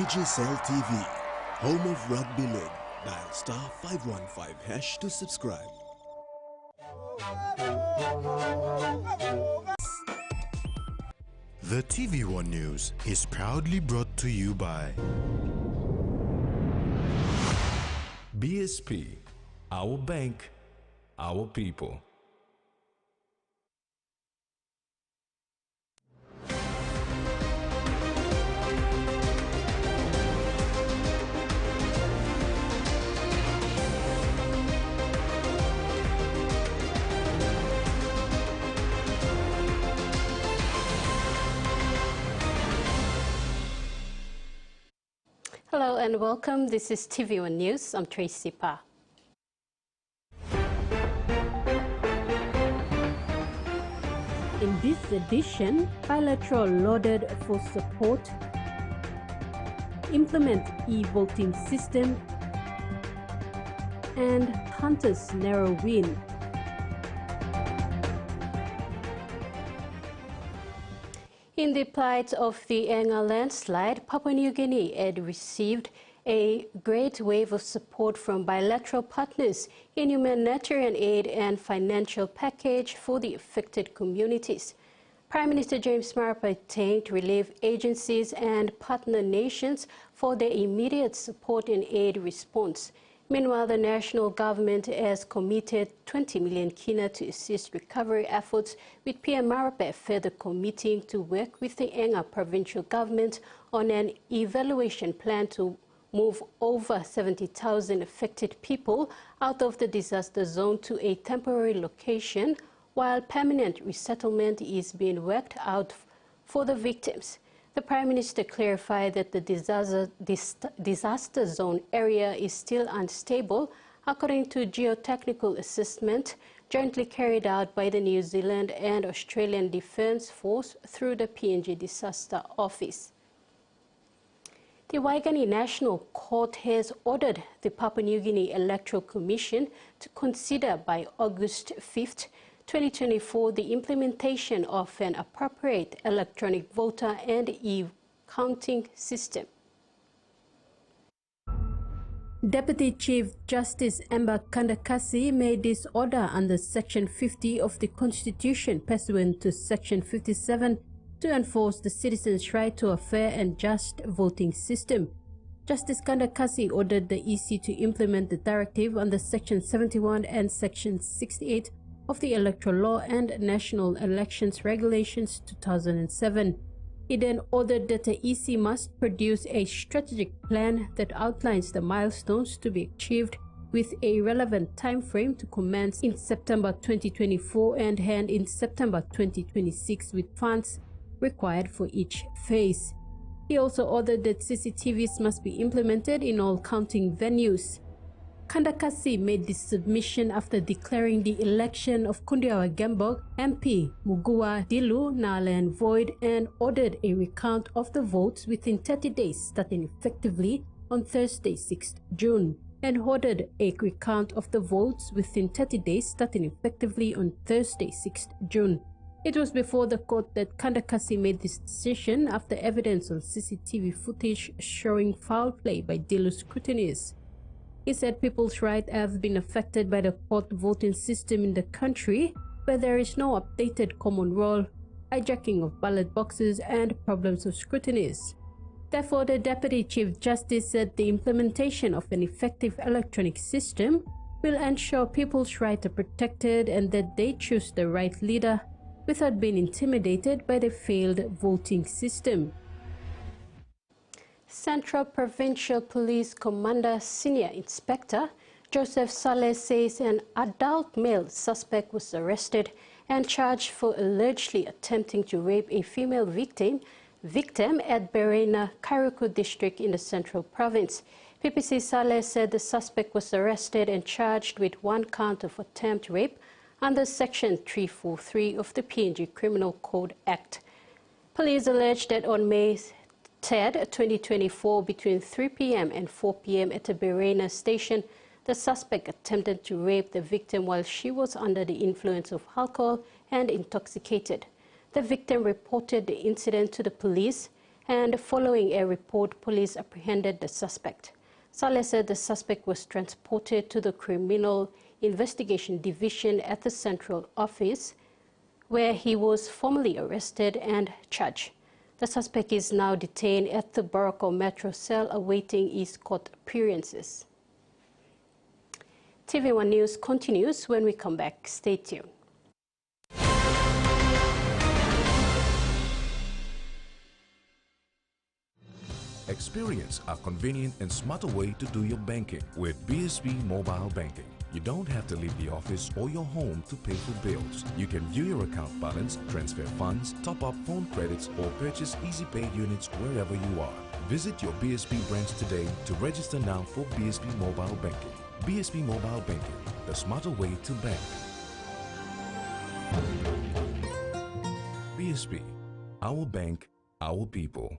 Digicel TV, home of Rugby League. Dial *515# to subscribe. The TVWAN News is proudly brought to you by BSP, our bank, our people. Hello and welcome. This is TVWAN News. I'm Tracy Pa. In this edition, bilateral lauded for support, implement e-voting system, and Hunters narrow win. In the plight of the Enga landslide, Papua New Guinea had received a great wave of support from bilateral partners in humanitarian aid and financial package for the affected communities. Prime Minister James Marape thanked relief agencies and partner nations for their immediate support and aid response. Meanwhile, the national government has committed 20 million kina to assist recovery efforts, with PM Marape further committing to work with the Enga provincial government on an evaluation plan to move over 70,000 affected people out of the disaster zone to a temporary location, while permanent resettlement is being worked out for the victims. The Prime Minister clarified that the disaster zone area is still unstable, according to geotechnical assessment jointly carried out by the New Zealand and Australian Defence Force through the PNG Disaster Office. The Waigani National Court has ordered the Papua New Guinea Electoral Commission to consider by August 5th, 2024, the implementation of an appropriate electronic voter and e-counting system. Deputy Chief Justice Emba Kandakasi made this order under Section 50 of the Constitution, pursuant to Section 57, to enforce the citizens' right to a fair and just voting system. Justice Kandakasi ordered the EC to implement the directive under Section 71 and Section 68 of the Electoral Law and National Elections Regulations 2007. He then ordered that the EC must produce a strategic plan that outlines the milestones to be achieved with a relevant time frame to commence in September 2024 and end in September 2026, with funds required for each phase. He also ordered that CCTVs must be implemented in all counting venues. Kandakasi made this submission after declaring the election of Kundiawa Gembog MP Mugua Dilu null and void, and ordered a recount of the votes within 30 days starting effectively on Thursday 6th June, and ordered a recount of the votes within 30 days starting effectively on Thursday 6th June. It was before the court that Kandakasi made this decision after evidence on CCTV footage showing foul play by Dilu's scrutineers. He said people's rights have been affected by the court voting system in the country, where there is no updated common roll, hijacking of ballot boxes, and problems of scrutineers. Therefore, the Deputy Chief Justice said the implementation of an effective electronic system will ensure people's rights are protected and that they choose the right leader without being intimidated by the failed voting system. Central Provincial Police Commander Senior Inspector Joseph Saleh says an adult male suspect was arrested and charged for allegedly attempting to rape a female victim at Berena, Kairuku district in the Central Province. PPC Saleh said the suspect was arrested and charged with one count of attempt rape under Section 343 of the PNG Criminal Code Act. Police alleged that on May 3rd, 2024, between 3 p.m. and 4 p.m. at the Berena station, the suspect attempted to rape the victim while she was under the influence of alcohol and intoxicated. The victim reported the incident to the police, And following a report, police apprehended the suspect. Saleh said the suspect was transported to the Criminal Investigation Division at the Central Office, where he was formally arrested and charged. The suspect is now detained at the Barako Metro Cell awaiting his court appearances. TVWAN News continues when we come back. Stay tuned. Experience a convenient and smarter way to do your banking with BSB Mobile Banking. You don't have to leave the office or your home to pay for bills. You can view your account balance, transfer funds, top up phone credits, or purchase easy paid units wherever you are. Visit your BSB branch today to register now for BSB Mobile Banking. BSB Mobile Banking, the smarter way to bank. BSB, our bank, our people.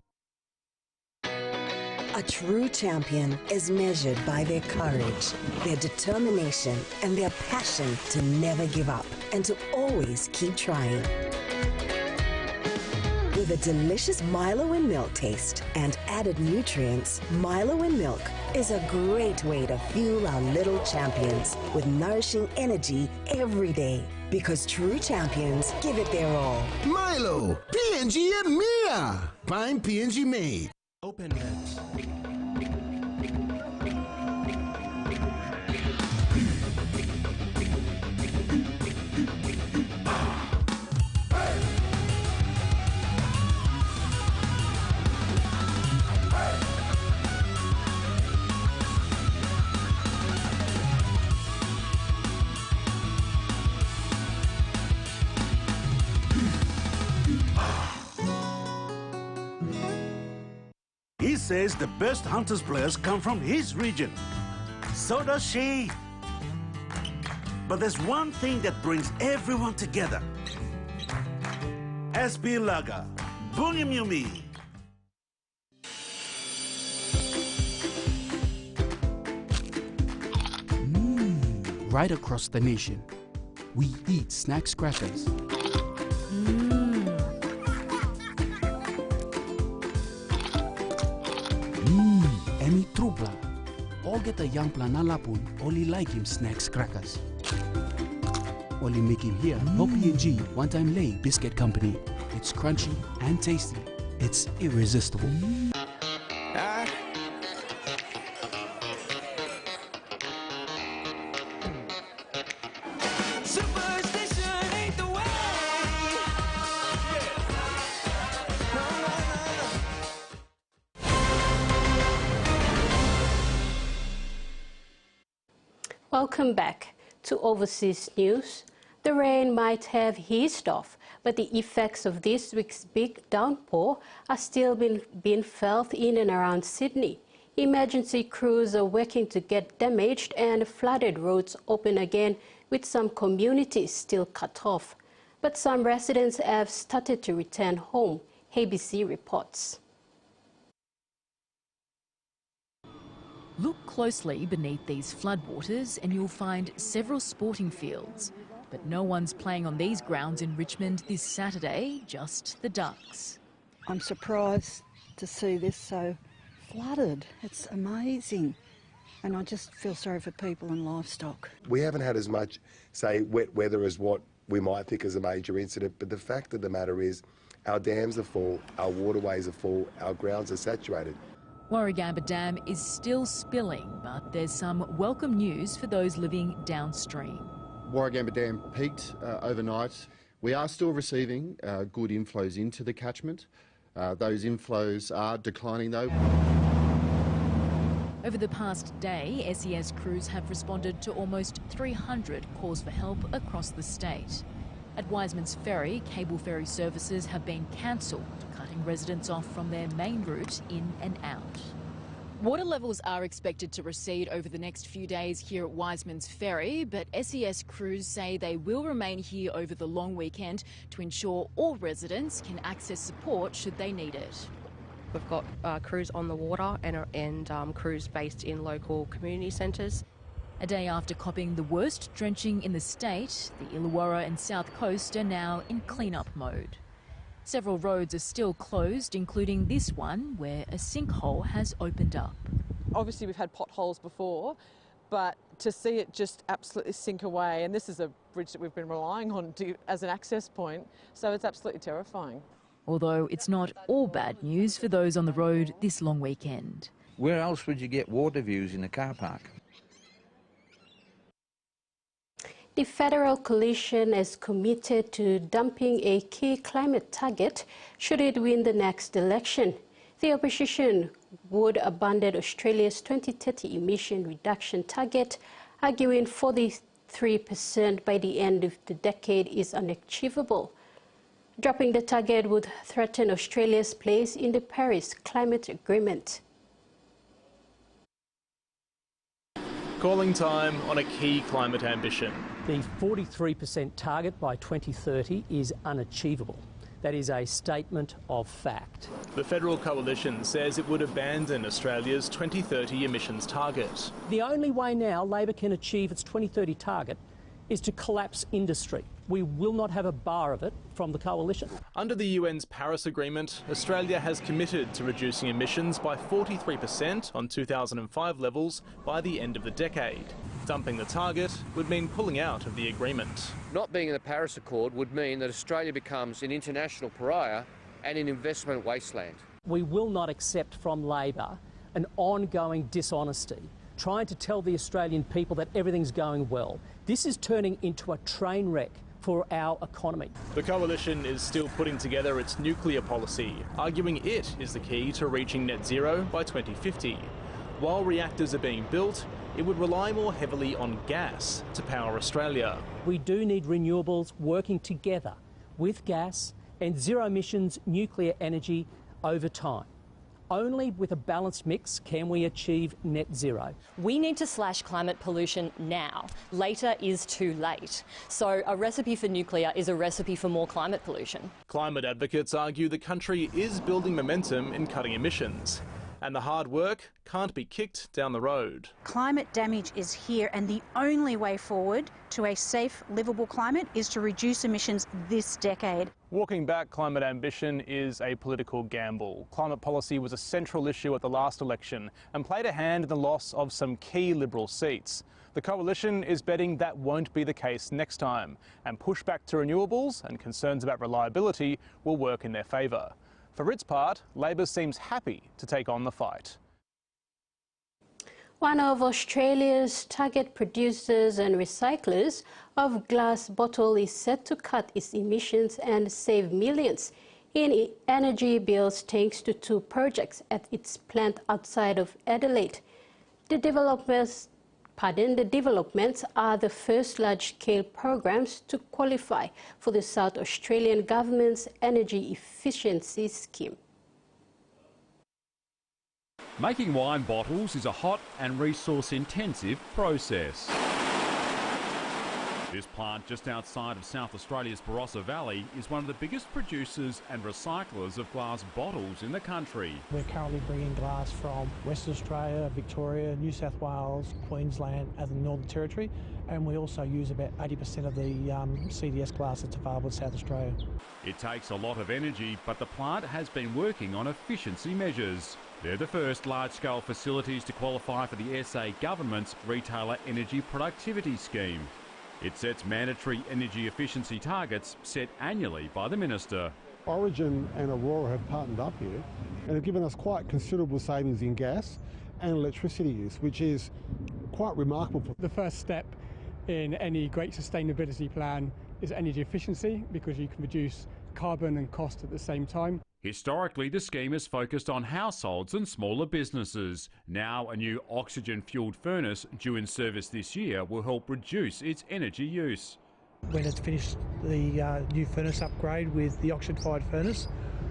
A true champion is measured by their courage, their determination, and their passion to never give up and to always keep trying. With a delicious Milo in milk taste and added nutrients, Milo in milk is a great way to fuel our little champions with nourishing energy every day. Because true champions give it their all. Milo, PNG and Mia. Find PNG made. Open nets. He says the best Hunters players come from his region. So does she. But there's one thing that brings everyone together. SB Laga, Bunyamyumi. Right across the nation, we eat snacks crackers. Emi trupla. All get a young planalapun, only like him snacks crackers. Only make him here, no PNG, one-time lay biscuit company. It's crunchy and tasty. It's irresistible. Welcome back to Overseas News. The rain might have eased off, but the effects of this week's big downpour are still being felt in and around Sydney. Emergency crews are working to get damaged and flooded roads open again, with some communities still cut off. But some residents have started to return home. ABC reports. Look closely beneath these floodwaters and you'll find several sporting fields. But no one's playing on these grounds in Richmond this Saturday, just the Ducks. I'm surprised to see this so flooded. It's amazing. And I just feel sorry for people and livestock. We haven't had as much, say, wet weather as what we might think is a major incident, but the fact of the matter is our dams are full, our waterways are full, our grounds are saturated. Warragamba Dam is still spilling, but there's some welcome news for those living downstream. Warragamba Dam peaked overnight. We are still receiving good inflows into the catchment. Those inflows are declining though. Over the past day, SES crews have responded to almost 300 calls for help across the state. At Wiseman's Ferry, cable ferry services have been cancelled, cutting residents off from their main route in and out. Water levels are expected to recede over the next few days here at Wiseman's Ferry, but SES crews say they will remain here over the long weekend to ensure all residents can access support should they need it. We've got crews on the water and crews based in local community centres. A day after copping the worst drenching in the state, the Illawarra and South Coast are now in clean-up mode. Several roads are still closed, including this one where a sinkhole has opened up. Obviously we've had potholes before, but to see it just absolutely sink away, and this is a bridge that we've been relying on as an access point, so it's absolutely terrifying. Although it's not all bad news for those on the road this long weekend. Where else would you get water views in a car park? The federal coalition is committed to dumping a key climate target should it win the next election. The opposition would abandon Australia's 2030 emission reduction target, arguing 43% by the end of the decade is unachievable. Dropping the target would threaten Australia's place in the Paris Climate Agreement. Calling time on a key climate ambition. The 43% target by 2030 is unachievable. That is a statement of fact. The federal coalition says it would abandon Australia's 2030 emissions target. The only way now Labor can achieve its 2030 target is to collapse industry. We will not have a bar of it from the coalition. Under the UN's Paris Agreement, Australia has committed to reducing emissions by 43% on 2005 levels by the end of the decade. Dumping the target would mean pulling out of the agreement. Not being in the Paris Accord would mean that Australia becomes an international pariah and an investment wasteland. We will not accept from Labor an ongoing dishonesty, trying to tell the Australian people that everything's going well. This is turning into a train wreck for our economy. The coalition is still putting together its nuclear policy, arguing it is the key to reaching net zero by 2050. While reactors are being built, it would rely more heavily on gas to power Australia. We do need renewables working together with gas and zero emissions nuclear energy over time. Only with a balanced mix can we achieve net zero. We need to slash climate pollution now. Later is too late. So a recipe for nuclear is a recipe for more climate pollution. Climate advocates argue the country is building momentum in cutting emissions, and the hard work can't be kicked down the road. Climate damage is here, and the only way forward to a safe, livable climate is to reduce emissions this decade. Walking back climate ambition is a political gamble. Climate policy was a central issue at the last election and played a hand in the loss of some key Liberal seats. The coalition is betting that won't be the case next time, and pushback to renewables and concerns about reliability will work in their favour. For its part, Labor seems happy to take on the fight. One of Australia's target producers and recyclers of glass bottle is set to cut its emissions and save millions in energy bills thanks to two projects at its plant outside of Adelaide. The developments are the first large-scale programs to qualify for the South Australian Government's energy efficiency scheme. Making wine bottles is a hot and resource-intensive process. This plant just outside of South Australia's Barossa Valley is one of the biggest producers and recyclers of glass bottles in the country. We're currently bringing glass from Western Australia, Victoria, New South Wales, Queensland and the Northern Territory, and we also use about 80% of the CDS glass that's available in South Australia. It takes a lot of energy, but the plant has been working on efficiency measures. They're the first large-scale facilities to qualify for the SA Government's Retailer Energy Productivity Scheme. It sets mandatory energy efficiency targets set annually by the Minister. Origin and Aurora have partnered up here and have given us quite considerable savings in gas and electricity use, which is quite remarkable. The first step in any great sustainability plan is energy efficiency, because you can reduce carbon and cost at the same time. Historically, the scheme has focused on households and smaller businesses. Now, a new oxygen-fuelled furnace due in service this year will help reduce its energy use. When it's finished the new furnace upgrade with the oxygen-fired furnace,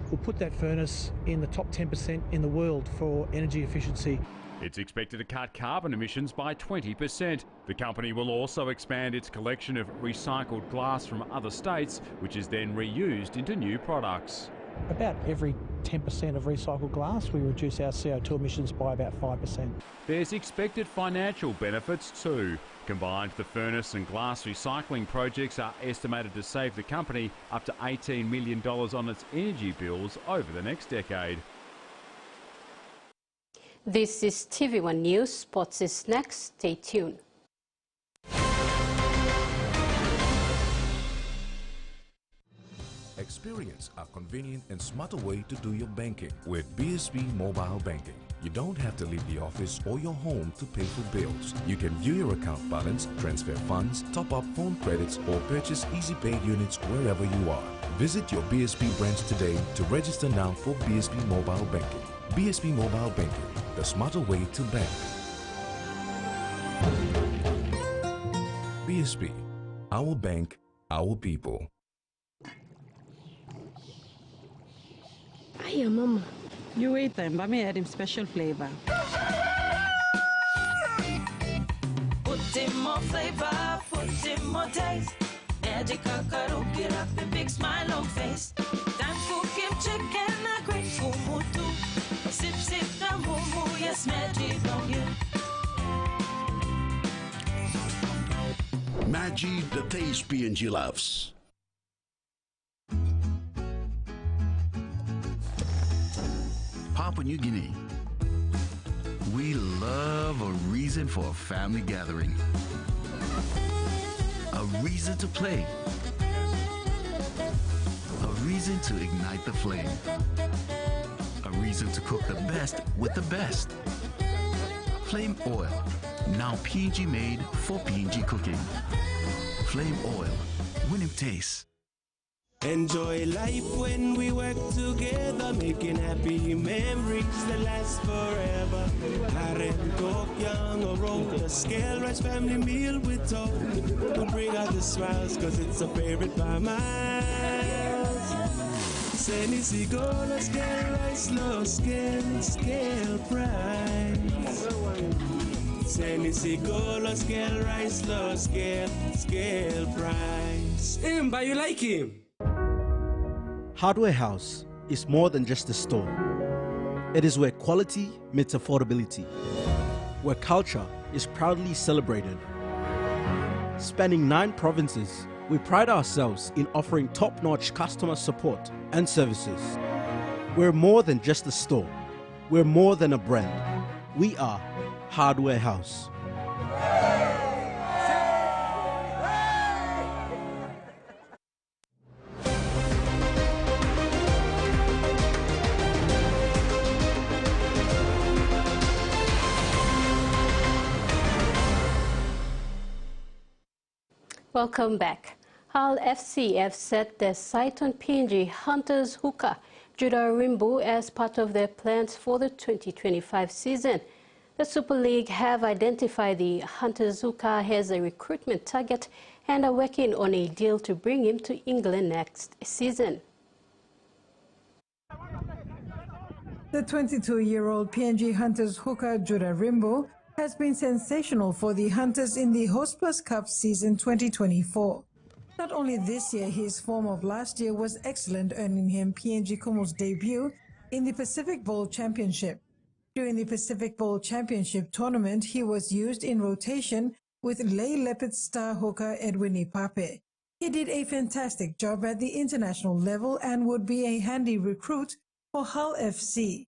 we'll put that furnace in the top 10% in the world for energy efficiency. It's expected to cut carbon emissions by 20%. The company will also expand its collection of recycled glass from other states, which is then reused into new products. About every 10% of recycled glass, we reduce our CO2 emissions by about 5%. There's expected financial benefits too. Combined, the furnace and glass recycling projects are estimated to save the company up to $18 million on its energy bills over the next decade. This is TV1 News. Sports is next. Stay tuned. Experience a convenient and smarter way to do your banking with BSB Mobile Banking. You don't have to leave the office or your home to pay for bills. You can view your account balance, transfer funds, top up phone credits, or purchase Easy Pay units wherever you are. Visit your BSB branch today to register now for BSB Mobile Banking. BSB Mobile Banking, the smarter way to bank. BSB, our bank, our people. Hiya, Mama. You wait then, but me add him special flavor. Put in more flavor, put in more taste. Add the kakaro, get up a big smile on face. Time for Kim chicken, a great fumu too. Sip, sip, the mumu, yes, magic on you. Maggi, the taste PNG loves. Papua New Guinea. We love a reason for a family gathering. A reason to play. A reason to ignite the flame. A reason to cook the best with the best. Flame Oil, now PNG made for PNG cooking. Flame Oil, winning taste. Enjoy life when we work together, making happy memories that last forever. Karen, Coke, Young, or Roll, the scale rice family meal with talk. We'll bring out the smiles, cause it's a favorite by miles. Seni Sigola, scale rice, low scale price. Seni Sigola, scale rice, low scale price. But you like him? Hardware House is more than just a store. It is where quality meets affordability, where culture is proudly celebrated. Spanning 9 provinces, we pride ourselves in offering top-notch customer support and services. We're more than just a store. We're more than a brand. We are Hardware House. Welcome back. Hull FC have set their sight on PNG Hunters hooker Judah Rimbu as part of their plans for the 2025 season. The Super League have identified the Hunters hooker as a recruitment target and are working on a deal to bring him to England next season. The 22-year-old PNG Hunters hooker Judah Rimbu has been sensational for the Hunters in the Host Plus Cup season 2024. Not only this year, his form of last year was excellent, earning him PNG Kumul's debut in the Pacific Bowl Championship. During the Pacific Bowl Championship tournament, he was used in rotation with Lay Leopards star hooker Edwin Ipape. He did a fantastic job at the international level and would be a handy recruit for Hull FC.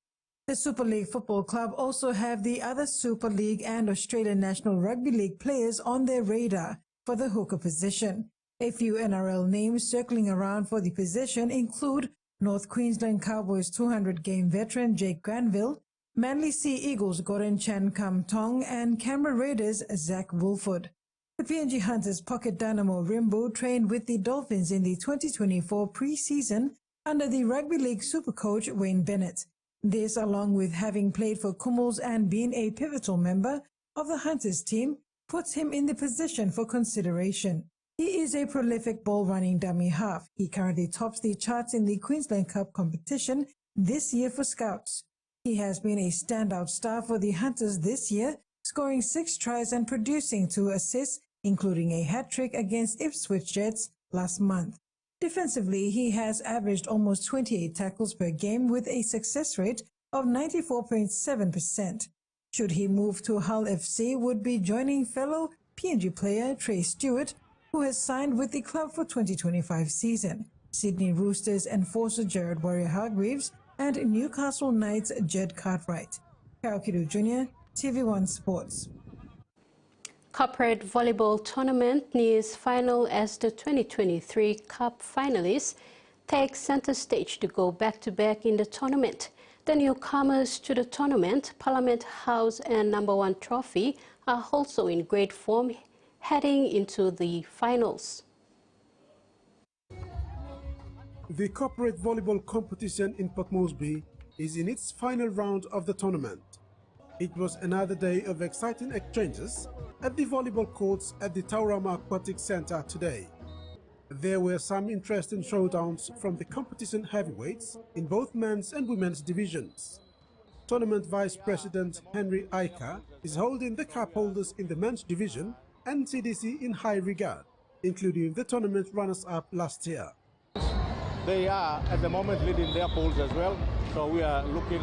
The Super League Football Club also have the other Super League and Australian National Rugby League players on their radar for the hooker position. A few NRL names circling around for the position include North Queensland Cowboys 200-game veteran Jake Granville, Manly Sea Eagles Goran Chan Kam Tong, and Canberra Raiders Zach Woolford. The PNG Hunters pocket dynamo Rimbu trained with the Dolphins in the 2024 pre-season under the Rugby League super coach Wayne Bennett. This, along with having played for Kumuls and being a pivotal member of the Hunters team, puts him in the position for consideration. He is a prolific ball-running dummy half. He currently tops the charts in the Queensland Cup competition this year for Scouts. He has been a standout star for the Hunters this year, scoring 6 tries and producing 2 assists, including a hat-trick against Ipswich Jets last month. Defensively, he has averaged almost 28 tackles per game with a success rate of 94.7%. Should he move to Hull FC, would be joining fellow PNG player Trey Stewart, who has signed with the club for 2025 season, Sydney Roosters enforcer Jared Warrior-Hargreaves, and Newcastle Knights Jed Cartwright. Carol Kidu Jr., TV1 Sports. Corporate volleyball tournament nears final as the 2023 Cup finalists take center stage to go back-to-back in the tournament. The newcomers to the tournament, Parliament House and #1 Trophy, are also in great form heading into the finals. The corporate volleyball competition in Port Moresby is in its final round of the tournament. It was another day of exciting exchanges at the volleyball courts at the Taurama Aquatic Centre today. There were some interesting showdowns from the competition heavyweights in both men's and women's divisions. Tournament Vice President Henry Aika is holding the cup holders in the men's division and CDC in high regard, including the tournament runners-up last year. They are at the moment leading their polls as well, so we are looking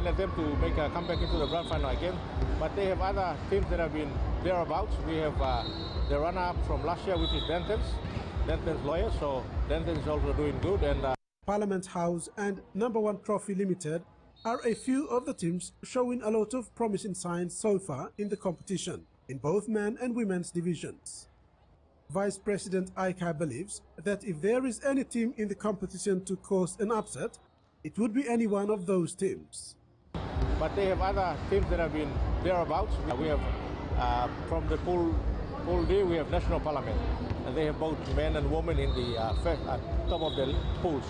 at them to make a comeback into the grand final again. But they have other teams that have been thereabouts. We have the runner-up from last year, which is Denton's Lawyers, so Denton is also doing good. And Parliament House and #1 Trophy Limited are a few of the teams showing a lot of promising signs so far in the competition, in both men and women's divisions. Vice President Aika believes that if there is any team in the competition to cause an upset, it would be any one of those teams. But they have other teams that have been thereabouts. We have from the pool D, we have National Parliament, and they have both men and women in the top of the pools.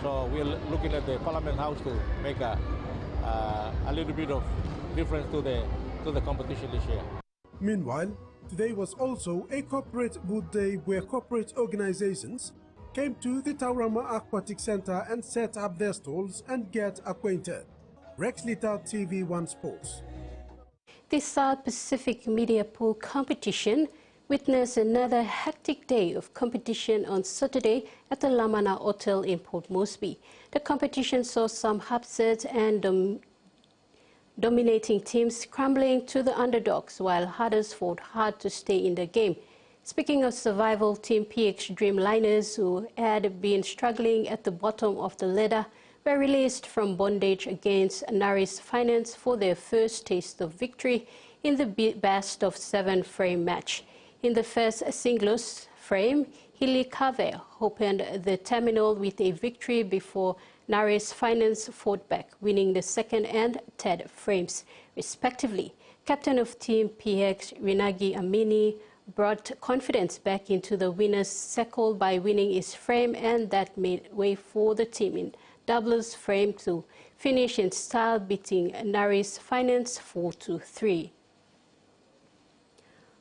So we're looking at the Parliament House to make a little bit of difference to the competition this year. Meanwhile, today was also a corporate boot day where corporate organizations came to the Taurama Aquatic Centre and set up their stalls and get acquainted. Rex Little, TV1 Sports. The South Pacific Media Pool competition witnessed another hectic day of competition on Saturday at the Lamana Hotel in Port Moresby. The competition saw some upsets and dominating teams scrambling to the underdogs, while others fought hard to stay in the game. Speaking of survival, Team PX Dreamliners, who had been struggling at the bottom of the ladder, were released from bondage against Naris Finance for their first taste of victory in the best-of-7 frame match. In the first singles frame, Hili Kave opened the terminal with a victory before Naris Finance fought back, winning the second and third frames, respectively. Captain of Team PX, Rinagi Amini, brought confidence back into the winner's circle by winning his frame, and that made way for the team in doubles frame to finish in style, beating Naris Finance 4-3.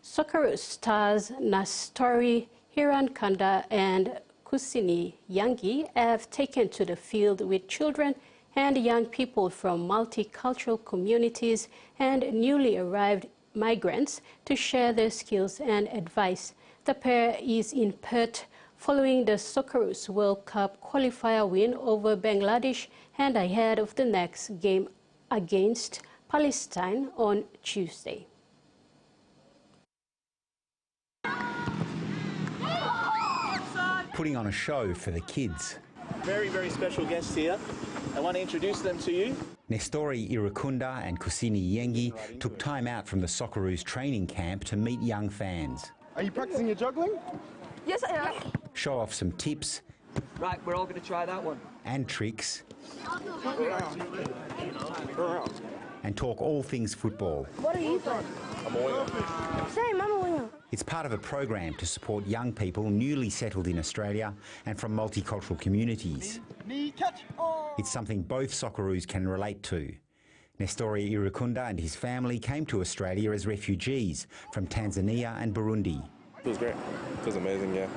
Socceroos stars Nastori Hirankanda and Kusini Yangi have taken to the field with children and young people from multicultural communities and newly arrived migrants to share their skills and advice. The pair is in Perth following the Socceroos World Cup qualifier win over Bangladesh and ahead of the next game against Palestine on Tuesday. Putting on a show for the kids. Very, very special guests here. I want to introduce them to you. Nestori Irukunda and Kusini Yengi took time out from the Socceroos training camp to meet young fans. Are you practicing your juggling? Yes, I am. Show off some tips. Right, we're all going to try that one. And tricks. And talk all things football. What are you from? I'm a winger. Same, I'm a winger. It's part of a program to support young people newly settled in Australia and from multicultural communities. It's something both Socceroos can relate to. Nestori Irukunda and his family came to Australia as refugees from Tanzania and Burundi. It was great. It was amazing, yeah.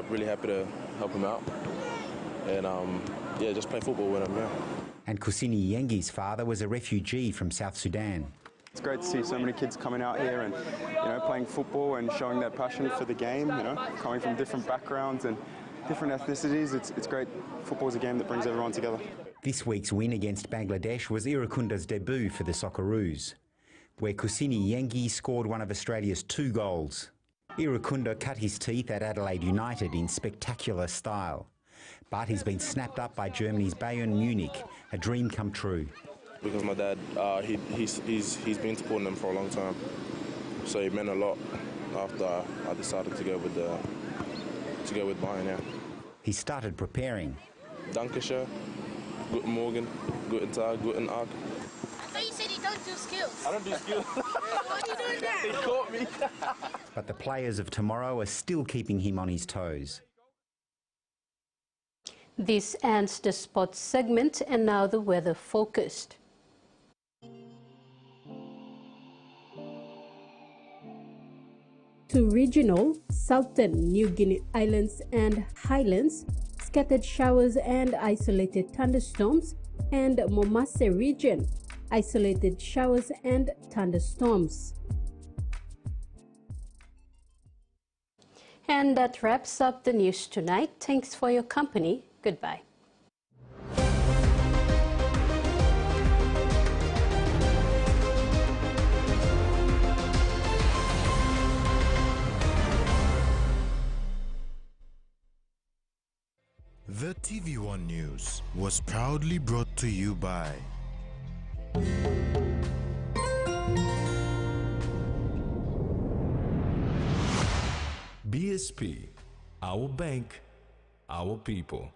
Really happy to help him out. And, yeah, just play football with him, yeah. And Kusini Yengi's father was a refugee from South Sudan. It's great to see so many kids coming out here and, playing football and showing their passion for the game, coming from different backgrounds and different ethnicities. It's great. Football is a game that brings everyone together. This week's win against Bangladesh was Irakunda's debut for the Socceroos, where Kusini Yengi scored one of Australia's 2 goals. Irakunda cut his teeth at Adelaide United in spectacular style, but he's been snapped up by Germany's Bayern Munich, a dream come true. Because my dad, he's been supporting them for a long time, so it meant a lot after I decided to go with Bayern. Yeah. He started preparing. Dankeschön, Guten Morgen, Guten Tag, Guten Tag. I thought you said you don't do skills. I don't do skills. Why are you doing that? He caught me. But the players of tomorrow are still keeping him on his toes. This ends the sports segment, and now the weather focused. To regional, southern New Guinea Islands and Highlands, scattered showers and isolated thunderstorms, and Momase region, isolated showers and thunderstorms. And that wraps up the news tonight. Thanks for your company. Goodbye. The TVWAN News was proudly brought to you by BSP, our bank, our people.